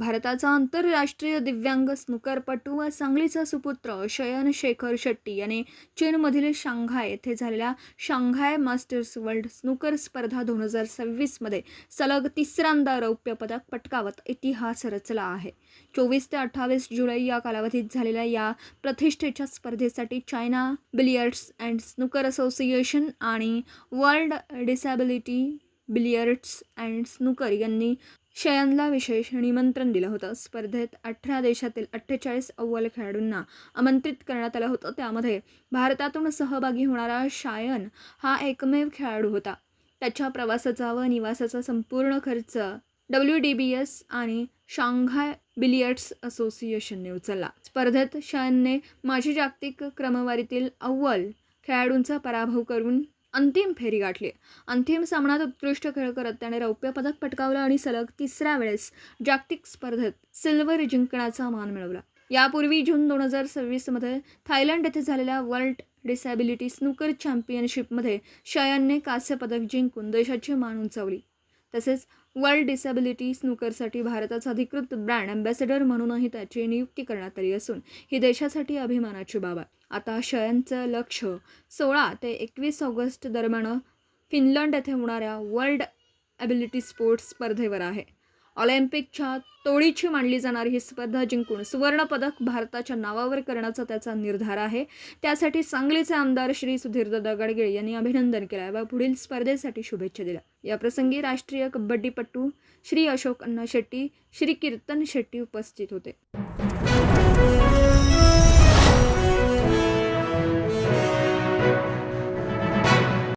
भारताचा आंतरराष्ट्रीय दिव्यांग स्नूकरपटू व सांगलीचा सुपुत्र शयन शेखर शेट्टी याने चीनमधील शांघाय येथे झालेल्या शांघाय मास्टर्स वर्ल्ड स्नूकर स्पर्धा 2026 मध्ये सलग तिसऱ्यांदा रौप्य पदक पटकावत इतिहास रचला आहे. 24 ते 28 जुलै या कालावधीत झालेल्या या प्रतिष्ठेच्या स्पर्धेसाठी China billiards and snooker association आणि world disability billiards and snooker यांनी शयनला विशेष निमंत्रण दिलं होतं. स्पर्धेत 18 देशातील 48 अव्वल खेळाडूंना आमंत्रित करण्यात आलं होतं. त्यामध्ये भारतातून सहभागी होणारा शयन हा एकमेव खेळाडू होता. त्याच्या प्रवासाचा व निवासाचा संपूर्ण खर्च WDBS आणि शांघाय बिलियर्ड्स असोसिएशनने उचलला. स्पर्धेत शयनने माजी जागतिक क्रमवारीतील अव्वल खेळाडूंचा पराभव करून अंतिम फेरी गाठली. अंतिम सामन्यात उत्कृष्ट खेळ करत त्याने रौप्य पदक पटकावलं आणि सलग तिसऱ्या वेळेस जागतिक स्पर्धेत सिल्वर जिंकण्याचा मान मिळवला. यापूर्वी जून 2026 मध्ये थायलंड येथे झालेल्या वर्ल्ड डिसॅबिलिटी स्नूकर चॅम्पियनशिपमध्ये शयनने कांस्य पदक जिंकून देशाची मान उंचावली. तसेच वर्ल्ड डिसॅबिलिटी स्नूकरसाठी भारताचा अधिकृत ब्रँड अँबॅसेडर म्हणूनही त्याची नियुक्ती करण्यात आली असून ही देशासाठी अभिमानाची बाब आहे. आता शयनचं लक्ष 16 ते 21 ऑगस्ट दरम्यान फिनलंड येथे होणाऱ्या वर्ल्ड ॲबिलिटी स्पोर्ट्स स्पर्धेवर आहे. ऑलिम्पिकच्या तोडीची मानली जाणारी ही स्पर्धा जिंकून सुवर्णपदक भारताच्या नावावर करण्याचा त्याचा निर्धार आहे. त्यासाठी सांगलीचे आमदार श्री सुधीरदादा गडगळे यांनी अभिनंदन केलं व पुढील स्पर्धेसाठी शुभेच्छा दिल्या. याप्रसंगी राष्ट्रीय कबड्डीपटू श्री अशोक अण्णा शेट्टी, श्री कीर्तन शेट्टी उपस्थित होते.